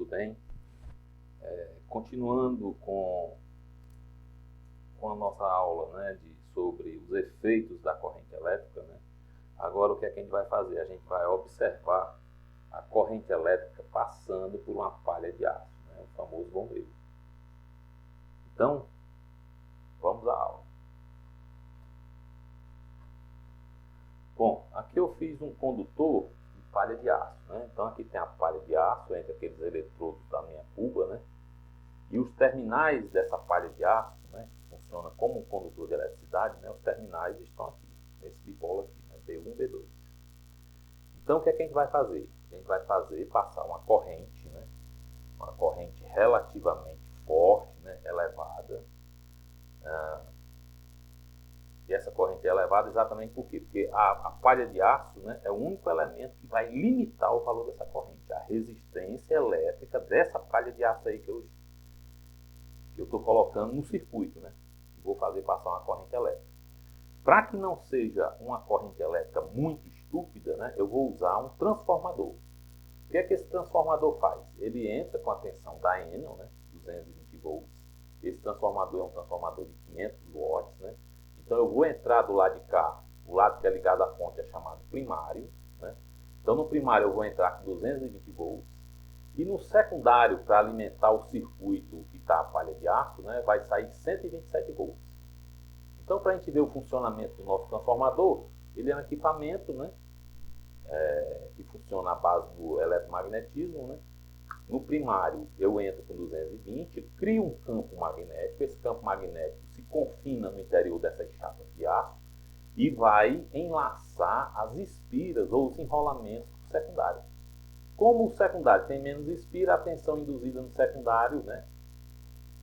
tudo bem? Continuando com a nossa aula, né, sobre os efeitos da corrente elétrica, né? Agora o que é que a gente vai fazer? A gente vai observar a corrente elétrica passando por uma palha de aço, né, o famoso bombeiro. Então, vamos à aula. Bom, aqui eu fiz um condutor de palha de aço, né? Então aqui tem a palha de aço entre aqueles eletrodos da minha cuba, né? E os terminais dessa palha de aço, né, que funciona como um condutor de eletricidade, né? Os terminais estão aqui, nesse bipolar aqui, né? B1 e B2. Então o que é que a gente vai fazer? A gente vai passar uma corrente, né? Uma corrente relativamente forte, né? Elevada. E essa corrente é elevada exatamente por quê? Porque a palha de aço, né, é o único elemento que vai limitar o valor dessa corrente. A resistência elétrica dessa palha de aço aí que eu estou colocando no circuito, né? Vou fazer passar uma corrente elétrica. Para que não seja uma corrente elétrica muito estúpida, né, eu vou usar um transformador. O que é que esse transformador faz? Ele entra com a tensão da Enel, né, 220 volts. Esse transformador é um transformador de 500 watts, né? Então eu vou entrar do lado de cá, o lado que é ligado à fonte é chamado primário, né? Então no primário eu vou entrar com 220 volts. E no secundário, para alimentar o circuito que está a palha de aço, né, vai sair 127 volts. Então, para a gente ver o funcionamento do nosso transformador, ele é um equipamento, né, que funciona à base do eletromagnetismo, né? No primário, eu entro com 220, crio um campo magnético. Esse campo magnético se confina no interior dessas chapas de aço e vai enlaçar as espiras ou os enrolamentos do secundário. Como o secundário tem menos espira, a tensão induzida no secundário, né,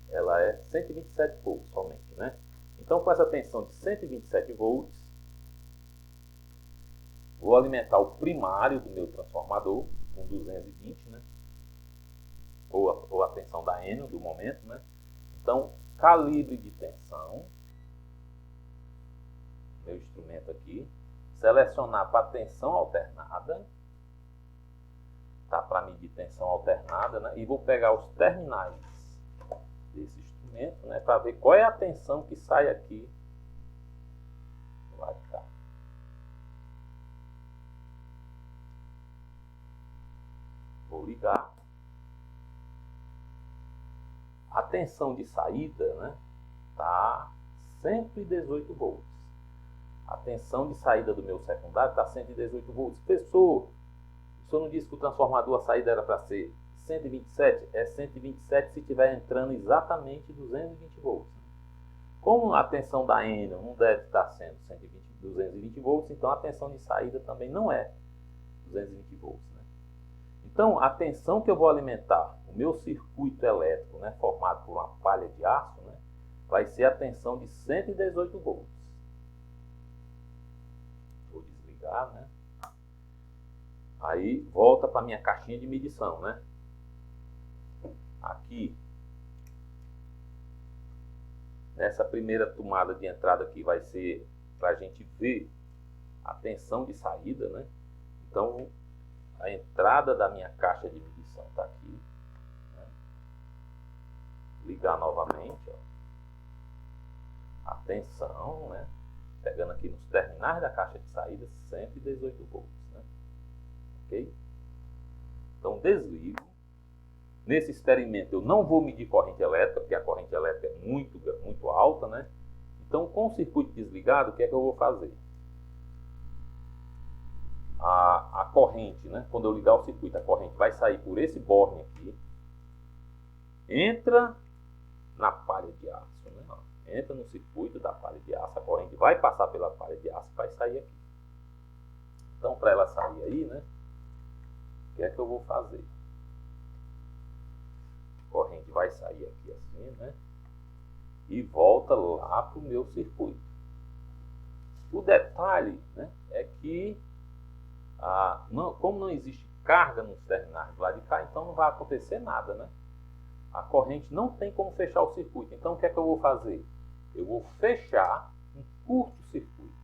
ela é 127 volts somente, né? Então, com essa tensão de 127 volts, vou alimentar o primário do meu transformador com 220, né? Ou a tensão da Enel do momento, né? Então, calibre de tensão, meu instrumento aqui, selecionar para tensão alternada, tá? Para medir tensão alternada, né? E vou pegar os terminais desse instrumento, né? Para ver qual é a tensão que sai aqui do lado de cá. Vou ligar. A tensão de saída, né, tá 118 volts. A tensão de saída do meu secundário está 118 volts. Professor, o senhor não disse que o transformador, a saída era para ser 127? É 127 se estiver entrando exatamente 220 volts. Como a tensão da Enel não deve estar sendo 220 volts, então a tensão de saída também não é 220 volts. Né? Então, a tensão que eu vou alimentar o meu circuito elétrico, né, formado por uma palha de aço, né, vai ser a tensão de 118 volts. Vou desligar, né? Aí volta para a minha caixinha de medição, né? Aqui, nessa primeira tomada de entrada aqui, vai ser para a gente ver a tensão de saída, né? Então, a entrada da minha caixa de medição está aqui. Né? Ligar novamente, ó. A tensão, né? Pegando aqui nos terminais da caixa de saída, 118 volts. Né? Ok? Então, desligo. Nesse experimento, eu não vou medir corrente elétrica, porque a corrente elétrica é muito alta, né? Então, com o circuito desligado, o que é que eu vou fazer? A corrente, né? Quando eu ligar o circuito, a corrente vai sair por esse borne aqui, entra na palha de aço, né? Entra no circuito da palha de aço, a corrente vai passar pela palha de aço e vai sair aqui. Então, para ela sair aí, né? O que é que eu vou fazer? A corrente vai sair aqui assim, né? E volta lá para o meu circuito. O detalhe, né, é que como não existe carga nos terminais do lado de cá, então não vai acontecer nada, né? A corrente não tem como fechar o circuito. Então o que é que eu vou fazer? Eu vou fechar um curto-circuito.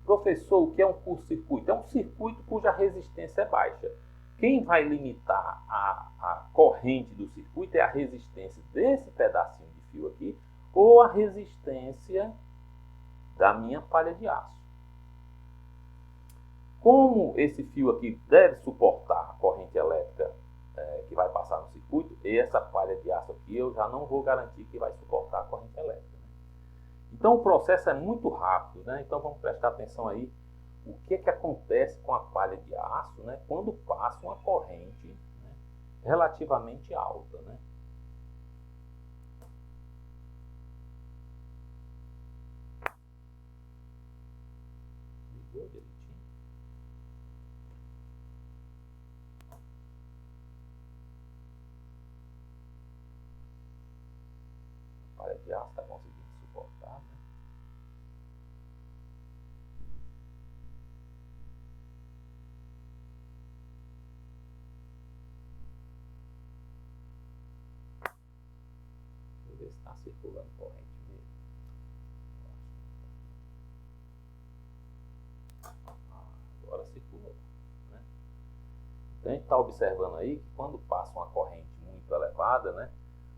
Professor, o que é um curto-circuito? É um circuito cuja resistência é baixa. O quem vai limitar a corrente do circuito é a resistência desse pedacinho de fio aqui ou a resistência da minha palha de aço. Como esse fio aqui deve suportar a corrente elétrica que vai passar no circuito, e essa palha de aço aqui eu já não vou garantir que vai suportar a corrente elétrica. Né? Então o processo é muito rápido, né? Então vamos prestar atenção aí o que acontece com a palha de aço, né, quando passa uma corrente, né, relativamente alta. Né? Ligou direitinho. A palha de aço está conseguindo suportar, né? Ver se está circulando corrente mesmo. Agora circulou. Né? Então a gente está observando aí que quando passa uma corrente muito elevada, né,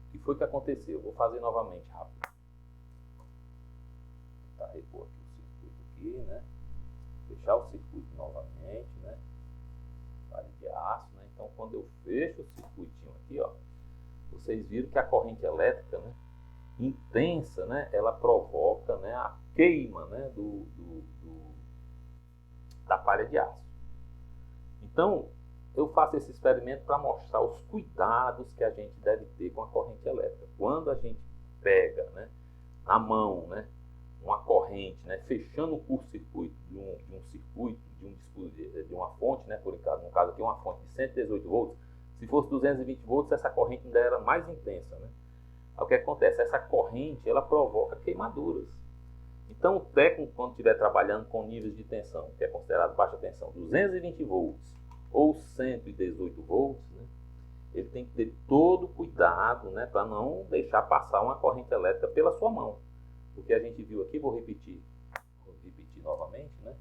o que foi que aconteceu? Vou fazer novamente rápido. Vou repor aqui o circuito aqui, né? Fechar o circuito novamente, né? Palha de aço, né? Então quando eu fecho o circuitinho aqui, ó, vocês viram que a corrente elétrica, né, intensa, né, ela provoca, né, a queima, né, da palha de aço. Então, eu faço esse experimento para mostrar os cuidados que a gente deve ter com a corrente elétrica. Quando a gente pega, né, na mão, né, uma corrente, né, fechando o curto-circuito de um circuito, de uma fonte, né, no caso aqui uma fonte de 118 volts, se fosse 220 volts, essa corrente ainda era mais intensa. Né? Aí, o que acontece? Essa corrente ela provoca queimaduras. Então, o técnico, quando estiver trabalhando com níveis de tensão, que é considerado baixa tensão, 220 volts ou 118 volts, né, ele tem que ter todo cuidado, né, para não deixar passar uma corrente elétrica pela sua mão. Porque a gente viu aqui, vou repetir novamente, né?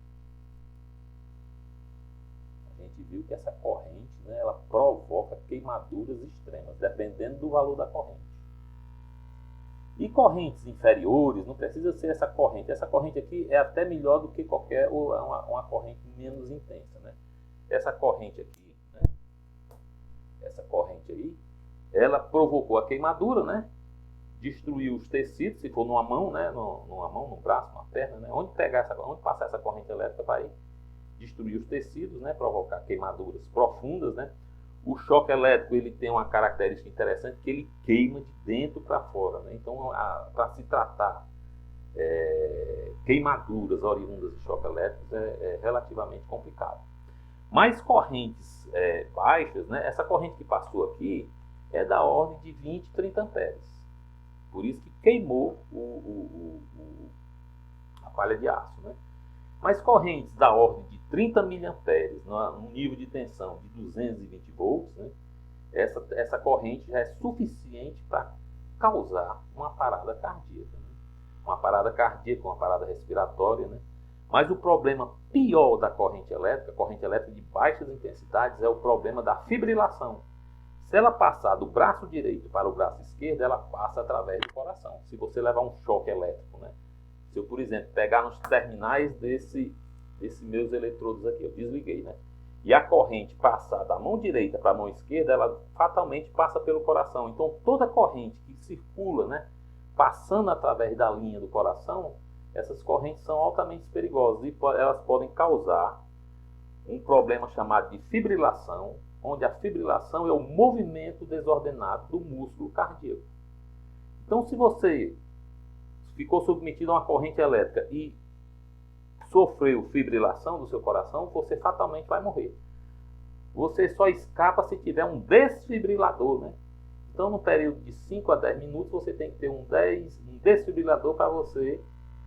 A gente viu que essa corrente, né, ela provoca queimaduras extremas, dependendo do valor da corrente. E correntes inferiores, não precisa ser essa corrente. Essa corrente aqui é até melhor do que qualquer uma corrente menos intensa. Né? Essa corrente aqui, né? Essa corrente aí, ela provocou a queimadura, né? Destruiu os tecidos, se for numa mão, né? Numa mão, no braço, numa perna, né? Onde passar essa corrente elétrica vai destruir os tecidos, né? Provocar queimaduras profundas, né? O choque elétrico ele tem uma característica interessante que ele queima de dentro para fora. Né? Então, para se tratar queimaduras oriundas de choque elétrico é relativamente complicado. Mas correntes baixas, né? Essa corrente que passou aqui é da ordem de 20, 30 amperes. Por isso que queimou a palha de aço. Né? Mas correntes da ordem de 30 miliamperes, num nível de tensão de 220 volts, né, essa corrente já é suficiente para causar uma parada cardíaca. Né? Uma parada cardíaca, uma parada respiratória. Né? Mas o problema pior da corrente elétrica de baixas intensidades, é o problema da fibrilação. Se ela passar do braço direito para o braço esquerdo, ela passa através do coração. Se você levar um choque elétrico, né? Se eu, por exemplo, pegar nos terminais desses meus eletrodos aqui, eu desliguei, né? E a corrente passar da mão direita para a mão esquerda, ela fatalmente passa pelo coração. Então, toda corrente que circula, né, passando através da linha do coração, essas correntes são altamente perigosas e elas podem causar um problema chamado de fibrilação, onde a fibrilação é o movimento desordenado do músculo cardíaco. Então, se você ficou submetido a uma corrente elétrica e sofreu fibrilação do seu coração, você fatalmente vai morrer. Você só escapa se tiver um desfibrilador, né? Então, no período de 5 a 10 minutos, você tem que ter um desfibrilador para você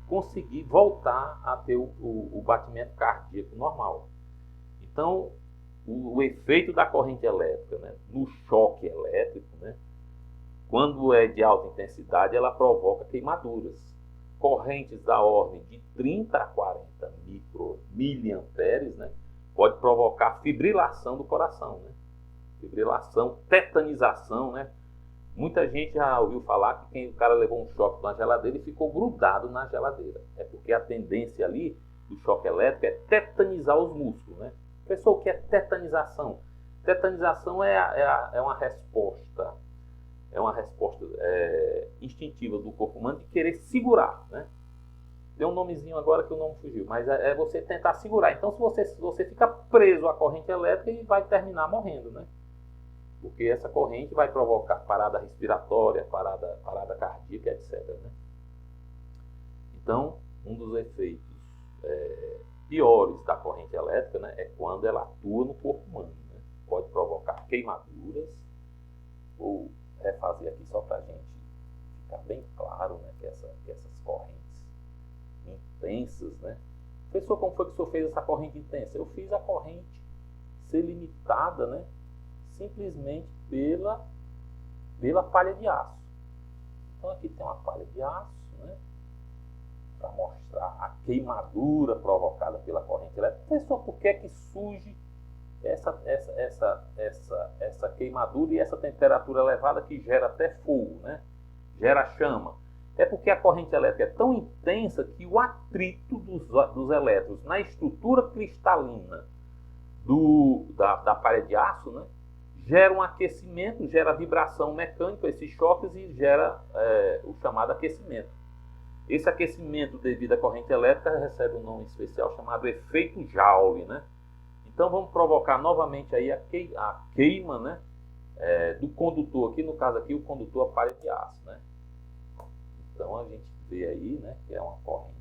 conseguir voltar a ter o batimento cardíaco normal. Então, o efeito da corrente elétrica, né, no choque elétrico, né, quando é de alta intensidade, ela provoca queimaduras. Correntes da ordem de 30 a 40 miliamperes, né, pode provocar fibrilação do coração, né? Fibrilação, tetanização, né? Muita gente já ouviu falar que o cara levou um choque na geladeira e ficou grudado na geladeira. É porque a tendência ali do choque elétrico é tetanizar os músculos, né? Pessoal, o que é tetanização? Tetanização é uma resposta instintiva do corpo humano de querer segurar, né? Tem um nomezinho agora que o nome fugiu, mas é você tentar segurar. Então, se você fica preso à corrente elétrica, ele vai terminar morrendo, né? Porque essa corrente vai provocar parada respiratória, parada cardíaca, etc. Né? Então, um dos efeitos piores da corrente elétrica, né, é quando ela atua no corpo humano. Né? Pode provocar queimaduras. Vou refazer aqui só para a gente ficar bem claro, né, que essas correntes intensas, né? Professor, como foi que o senhor fez essa corrente intensa? Eu fiz a corrente ser limitada, né, simplesmente pela palha de aço. Então aqui tem uma palha de aço, né, para mostrar a queimadura provocada pela corrente elétrica. Professor, por que é que surge essa queimadura e essa temperatura elevada que gera até fogo, né? Gera chama? É porque a corrente elétrica é tão intensa que o atrito dos elétrons na estrutura cristalina da palha de aço, né, gera um aquecimento, gera vibração mecânica, esses choques, e gera o chamado aquecimento. Esse aquecimento devido à corrente elétrica recebe um nome especial chamado efeito Joule, né? Então vamos provocar novamente aí a queima, né, do condutor, aqui no caso aqui o condutor a palha de aço, né? Então a gente vê aí, né, que é uma corrente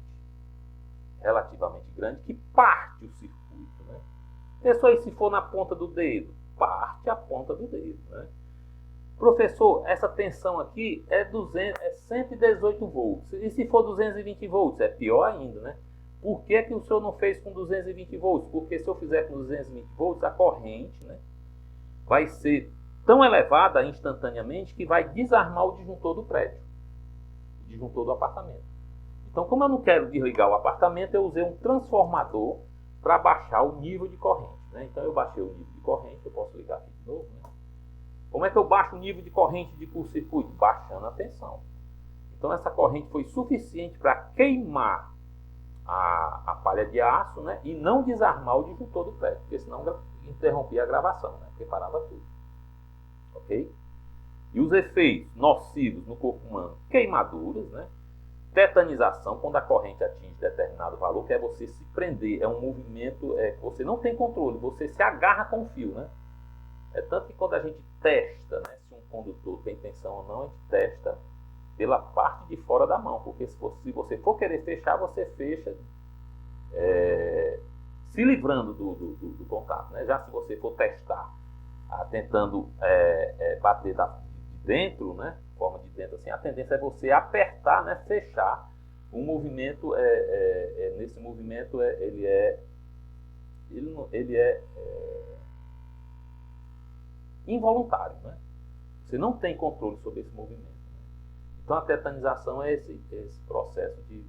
relativamente grande que parte o circuito, né? Pessoal, e se for na ponta do dedo? Parte a ponta do dedo, né? Professor, essa tensão aqui é 118 volts. E se for 220 volts? É pior ainda, né? Por que o senhor não fez com 220 volts? Porque se eu fizer com 220 volts, a corrente, né, vai ser tão elevada instantaneamente que vai desarmar o disjuntor do prédio, o disjuntor do apartamento. Então, como eu não quero desligar o apartamento, eu usei um transformador para baixar o nível de corrente, né? Então, eu baixei o nível de corrente, eu posso ligar aqui de novo, né? Como é que eu baixo o nível de corrente de curto-circuito? Baixando a tensão. Então, essa corrente foi suficiente para queimar a palha de aço, né, e não desarmar o disjuntor do prédio, porque senão interrompia a gravação, né, porque parava tudo. Ok? E os efeitos nocivos no corpo humano: queimaduras, né, tetanização, quando a corrente atinge determinado valor, que é você se prender, é um movimento que você não tem controle, você se agarra com o fio, né? É tanto que quando a gente testa, né, se um condutor tem tensão ou não, a gente testa pela parte de fora da mão, porque se você for querer fechar, você fecha se livrando do contato, né? Já se você for testar tentando bater de dentro, né, forma de dentro assim, a tendência é você apertar, né, fechar. O movimento nesse movimento ele é involuntário, né? Você não tem controle sobre esse movimento. Então a tetanização é esse processo de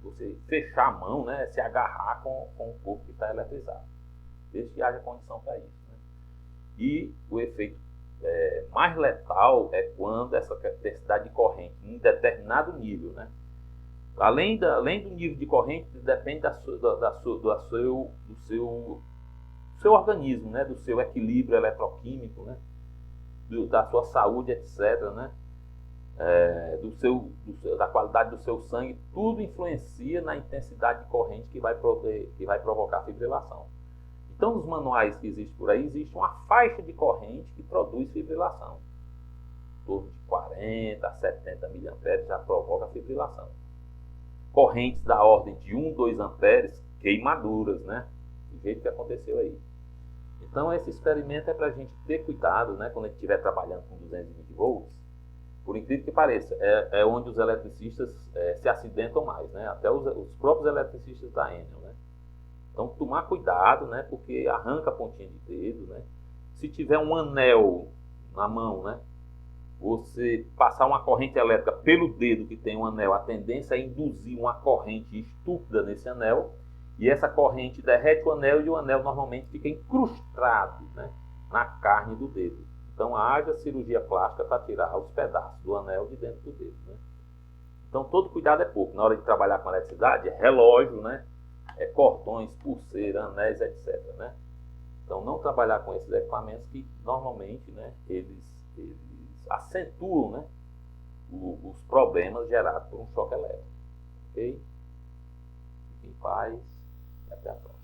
você fechar a mão, né, se agarrar com o corpo que está eletrizado, desde que haja condição para isso, né? E o efeito mais letal é quando essa intensidade de corrente em determinado nível, né, além do nível de corrente, depende do seu organismo, né, do seu equilíbrio eletroquímico, né, da sua saúde, etc., né, da qualidade do seu sangue. Tudo influencia na intensidade de corrente que vai provocar fibrilação. Então, nos manuais que existem por aí, existe uma faixa de corrente que produz fibrilação. Em torno de 40 a 70 miliamperes já provoca fibrilação. Correntes da ordem de 1, 2 amperes, queimaduras, né? Do jeito que aconteceu aí. Então, esse experimento é para a gente ter cuidado, né, quando a gente estiver trabalhando com 220 volts. Por incrível que pareça, é onde os eletricistas se acidentam mais, né? Até os próprios eletricistas da Enel, né? Então, tomar cuidado, né? Porque arranca a pontinha de dedo, né? Se tiver um anel na mão, né, você passar uma corrente elétrica pelo dedo que tem um anel, a tendência é induzir uma corrente estúpida nesse anel E essa corrente derrete o anel e o anel normalmente fica incrustado, né, na carne do dedo. Então haja cirurgia plástica para tirar os pedaços do anel de dentro do dedo, né? Então todo cuidado é pouco. Na hora de trabalhar com eletricidade, relógio, né, cordões, pulseira, anéis, etc., né? Então não trabalhar com esses equipamentos que normalmente, né, eles acentuam, né, os problemas gerados por um choque elétrico. Ok? Fique em paz e até a próxima.